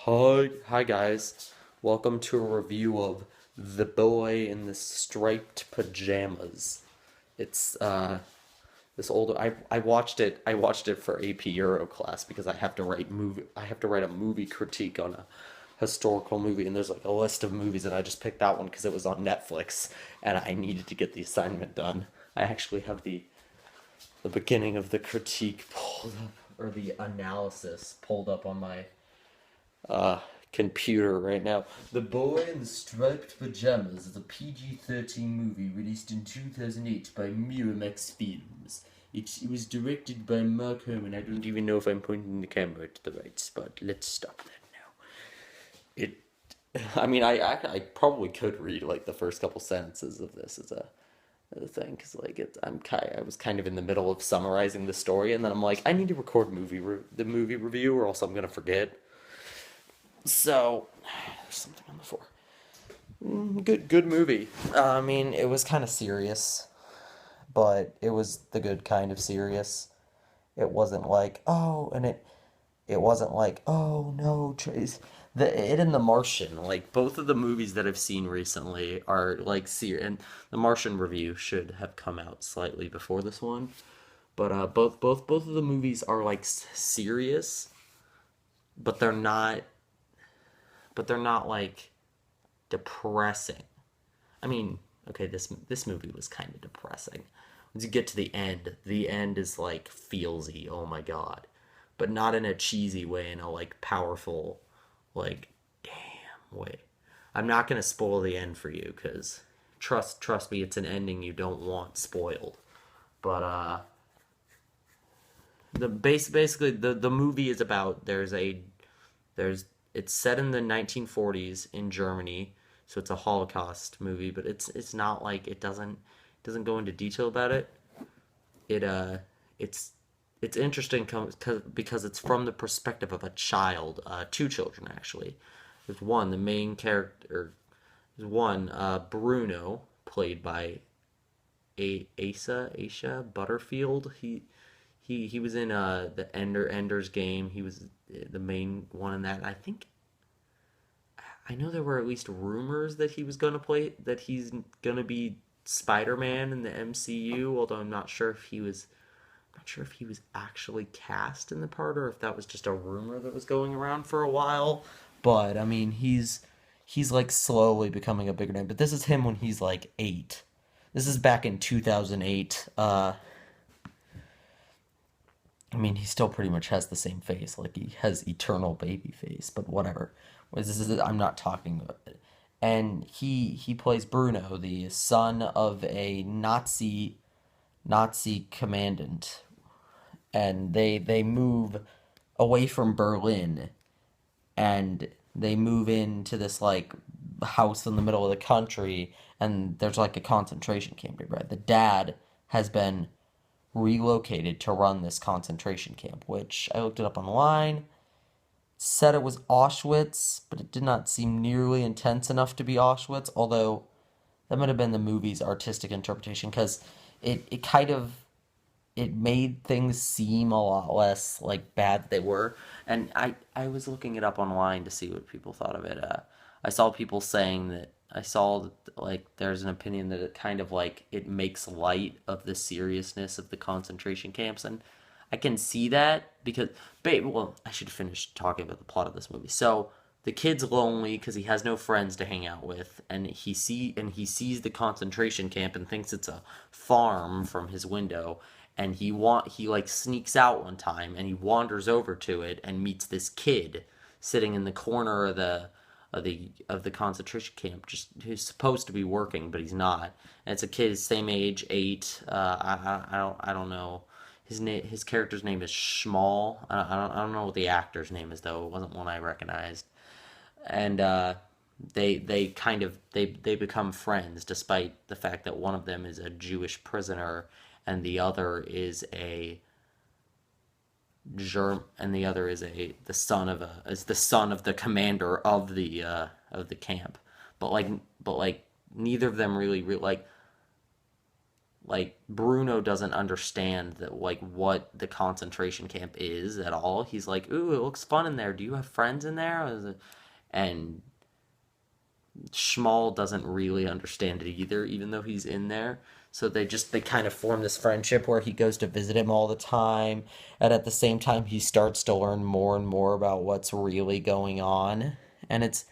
Hi guys. Welcome to a review of The Boy in the Striped Pajamas. It's this old I watched it for AP Euro class because I have to write a movie critique on a historical movie, and there's like a list of movies, and I just picked that one because it was on Netflix and I needed to get the assignment done. I actually have the beginning of the critique pulled up, or the analysis pulled up on my uh, computer right now. The Boy in the Striped Pajamas is a PG-13 movie released in 2008 by Miramax Films. It was directed by Mark Herman. I don't even know if I'm pointing the camera to the right spot. Let's stop that now. It, I mean, I probably could read like the first couple sentences of this as a thing because like I was kind of in the middle of summarizing the story, and then I'm like, I need to record the movie review or else I'm gonna forget. So, there's something on the floor. Good movie. I mean, it was kind of serious, but it was the good kind of serious. It wasn't like it wasn't like oh no, Trace. It and The Martian, like both of the movies that I've seen recently are like serious, and The Martian review should have come out slightly before this one. But both of the movies are like serious, but they're not like depressing. I mean, okay, this movie was kind of depressing. Once you get to the end is like feelsy. Oh my god, but not in a cheesy way, in a like powerful, like damn way. I'm not gonna spoil the end for you because trust me, it's an ending you don't want spoiled. But basically the movie is about there's it's set in the 1940s in Germany, so it's a Holocaust movie, but it's not like it doesn't go into detail about it. It it's it's interesting because it's from the perspective of a child, two children actually. There's one, the main character. There's one, Bruno, played by Asa Butterfield. He was in the Ender's Game. He was the main one in that. And I know there were at least rumors that he's gonna be Spider-Man in the MCU. Although I'm not sure if he was actually cast in the part or if that was just a rumor that was going around for a while. But I mean, he's like slowly becoming a bigger name. But this is him when he's like 8. This is back in 2008. I mean, he still pretty much has the same face. Like he has eternal baby face, but whatever. I'm not talking about it. And he plays Bruno, the son of a Nazi commandant, and they move away from Berlin, and they move into this like house in the middle of the country, and there's like a concentration camp nearby. The dad has been relocated to run this concentration camp, which I looked it up online. Said it was Auschwitz, but it did not seem nearly intense enough to be Auschwitz, although that might have been the movie's artistic interpretation because it kind of it made things seem a lot less like bad than they were. And I was looking it up online to see what people thought of it. I saw people saying that I saw that, like there's an opinion that it kind of like it makes light of the seriousness of the concentration camps, and I can see that because, babe, well, I should finish talking about the plot of this movie. So the kid's lonely because he has no friends to hang out with, and he sees the concentration camp and thinks it's a farm from his window, and he like sneaks out one time and he wanders over to it and meets this kid sitting in the corner of the concentration camp, just who's supposed to be working but he's not, and it's a kid same age, 8. I don't know his character's name is Schmal. I don't know what the actor's name is though. It wasn't one I recognized. And they become friends despite the fact that one of them is a Jewish prisoner and the other is the son of the commander of the camp. But like neither of them really like like Bruno doesn't understand that like what the concentration camp is at all. He's like, "Ooh, it looks fun in there. Do you have friends in there?" And Schmal doesn't really understand it either, even though he's in there. So they kind of form this friendship where he goes to visit him all the time, and at the same time he starts to learn more and more about what's really going on, and it's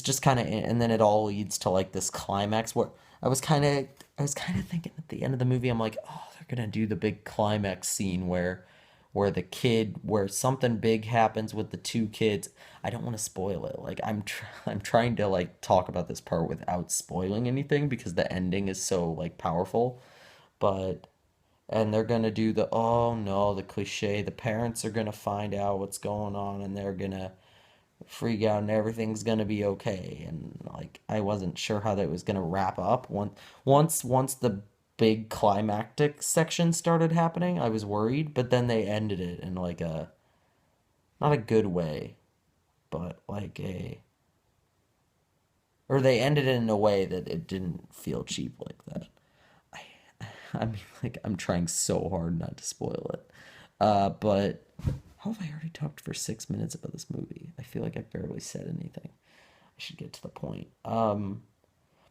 just kind of, and then it all leads to like this climax where I was kind of thinking at the end of the movie, I'm like, oh, they're gonna do the big climax scene where the kid, where something big happens with the two kids. I don't want to spoil it. Like I'm trying to like talk about this part without spoiling anything because the ending is so like powerful. But and they're gonna do the, oh no, the cliche. The parents are gonna find out what's going on and they're gonna freak out and everything's gonna be okay. And like I wasn't sure how that was gonna wrap up. Once the big climactic section started happening, I was worried, but then they ended it in like a, not a good way, but like a, or they ended it in a way that it didn't feel cheap like that. I mean, like I'm trying so hard not to spoil it. But how have I already talked for 6 minutes about this movie? I feel like I've barely said anything. I should get to the point.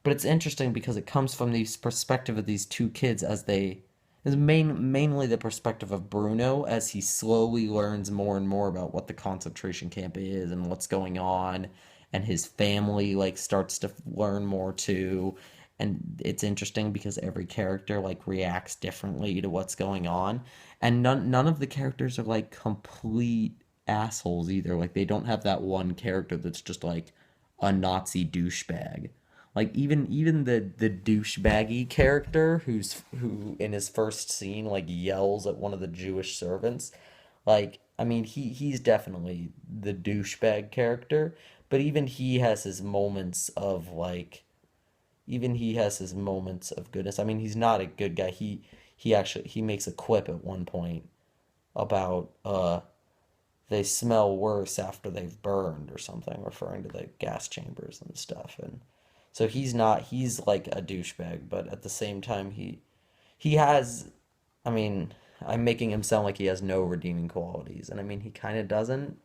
But it's interesting because it comes from the perspective of these two kids as they is mainly the perspective of Bruno as he slowly learns more and more about what the concentration camp is and what's going on, and his family like starts to learn more too. And it's interesting because every character like reacts differently to what's going on, and none of the characters are like complete assholes either. Like they don't have that one character that's just like a Nazi douchebag. Like even the douchebaggy character who in his first scene like yells at one of the Jewish servants. Like I mean he's definitely the douchebag character, but even he has his moments of like, even he has his moments of goodness. I mean he's not a good guy. He actually he makes a quip at one point about they smell worse after they've burned or something, referring to the gas chambers and stuff. And so he's not, he's like a douchebag, but at the same time he has, I mean, I'm making him sound like he has no redeeming qualities. And I mean he kind of doesn't,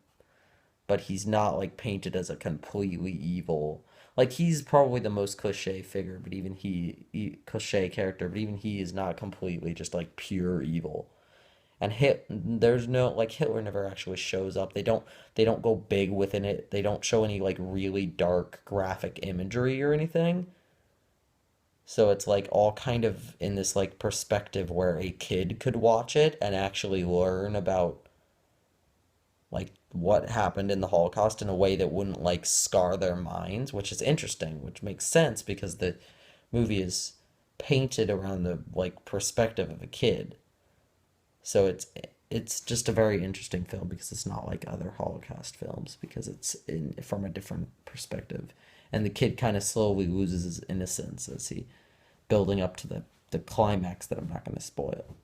but he's not like painted as a completely evil. Like he's probably the most cliche figure, but even cliche character, but even he is not completely just like pure evil. And there's no like Hitler never actually shows up. They don't go big within it. They don't show any like really dark graphic imagery or anything. So it's like all kind of in this like perspective where a kid could watch it and actually learn about like what happened in the Holocaust in a way that wouldn't like scar their minds, which is interesting, which makes sense because the movie is painted around the like perspective of a kid. So it's just a very interesting film because it's not like other Holocaust films because it's in from a different perspective. And the kid kind of slowly loses his innocence as he building up to the climax that I'm not going to spoil.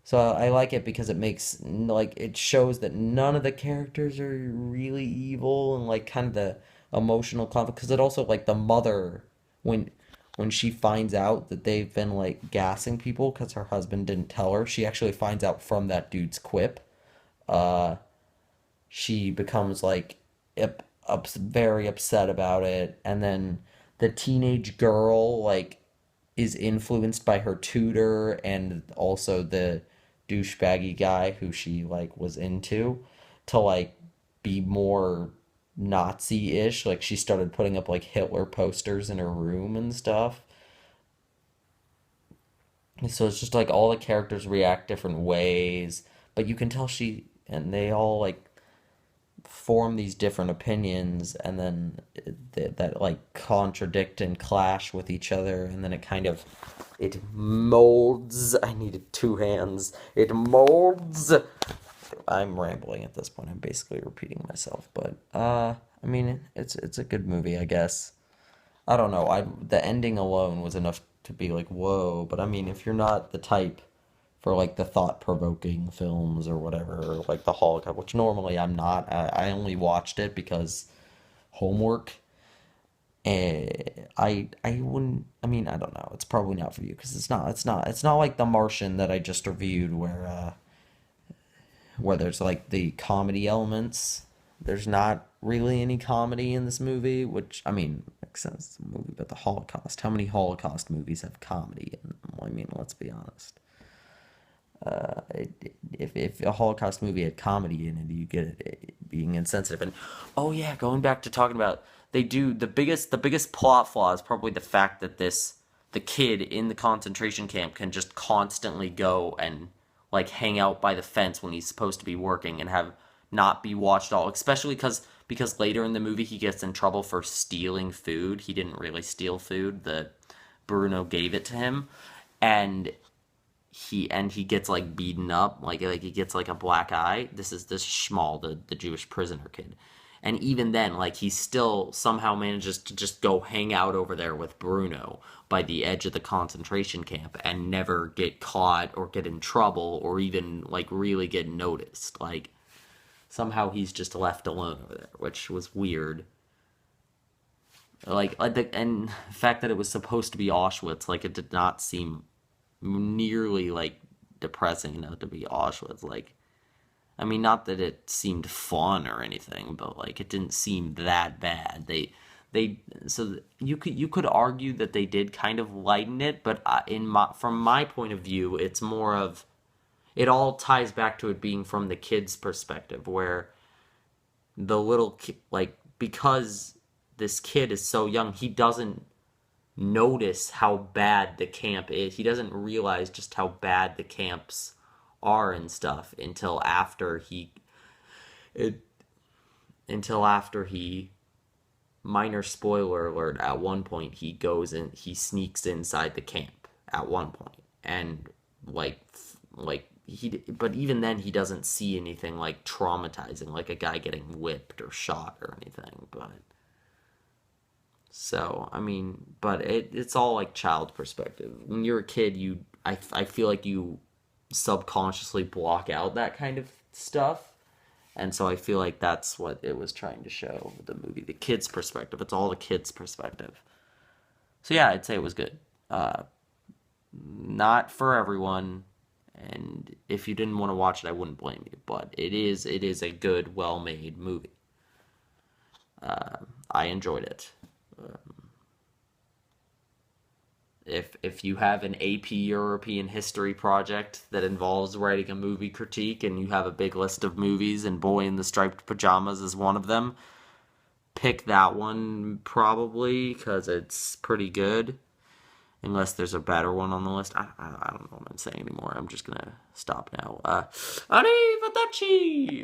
So I like it because it makes like it shows that none of the characters are really evil and like kind of the emotional conflict because it also like the mother when she finds out that they've been like gassing people because her husband didn't tell her, she actually finds out from that dude's quip. Uh, she becomes like very upset about it, and then the teenage girl like is influenced by her tutor and also the douchebaggy guy who she like was into to like be more Nazi-ish. Like she started putting up like Hitler posters in her room and stuff. And so it's just like all the characters react different ways, but you can tell she and they all like form these different opinions and then that like contradict and clash with each other, and then it kind of it molds. I needed two hands. It molds. I'm rambling at this point. I'm basically repeating myself, but I mean it's a good movie, I guess. I don't know. I the ending alone was enough to be like, whoa. But I mean, if you're not the type for like the thought-provoking films or whatever, or like the Holocaust, which normally I'm not. I only watched it because homework. I wouldn't. I mean, I don't know. It's probably not for you because it's not like The Martian that I just reviewed where there's like the comedy elements. There's not really any comedy in this movie, which I mean makes sense. It's a movie about the Holocaust. How many Holocaust movies have comedy in them? Well, I mean, let's be honest. If a Holocaust movie had comedy in it, you get it being insensitive. And oh yeah, going back to talking about they do the biggest plot flaw is probably the fact that the kid in the concentration camp can just constantly go and like hang out by the fence when he's supposed to be working and have not be watched all, especially because later in the movie he gets in trouble for stealing food. He didn't really steal food. The Bruno gave it to him, and he gets like beaten up, like he gets like a black eye. This is this Schmal, the Jewish prisoner kid, and even then, like he still somehow manages to just go hang out over there with Bruno by the edge of the concentration camp and never get caught or get in trouble or even like really get noticed. Like somehow he's just left alone over there, which was weird. And the fact that it was supposed to be Auschwitz, like it did not seem nearly like depressing enough to be Auschwitz. Like, I mean, not that it seemed fun or anything, but like it didn't seem that bad. You could argue that they did kind of lighten it, but from my point of view, it's more of it all ties back to it being from the kid's perspective, where like because this kid is so young, he doesn't notice how bad the camp is. He doesn't realize just how bad the camps are and stuff it, until after he minor spoiler alert, at one point he sneaks inside the camp at one point, and but even then he doesn't see anything like traumatizing, like a guy getting whipped or shot or anything. But so, I mean, but it's all like child perspective. When you're a kid, I feel like you subconsciously block out that kind of stuff. And so I feel like that's what it was trying to show with the movie, the kid's perspective. It's all the kid's perspective. So yeah, I'd say it was good. Uh, Not for everyone, and if you didn't want to watch it, I wouldn't blame you. But it is a good, well-made movie. I enjoyed it. If you have an AP European history project that involves writing a movie critique and you have a big list of movies and Boy in the Striped Pajamas is one of them, pick that one probably because it's pretty good. Unless there's a better one on the list. I don't know what I'm saying anymore. I'm just gonna stop now. Arrivederci!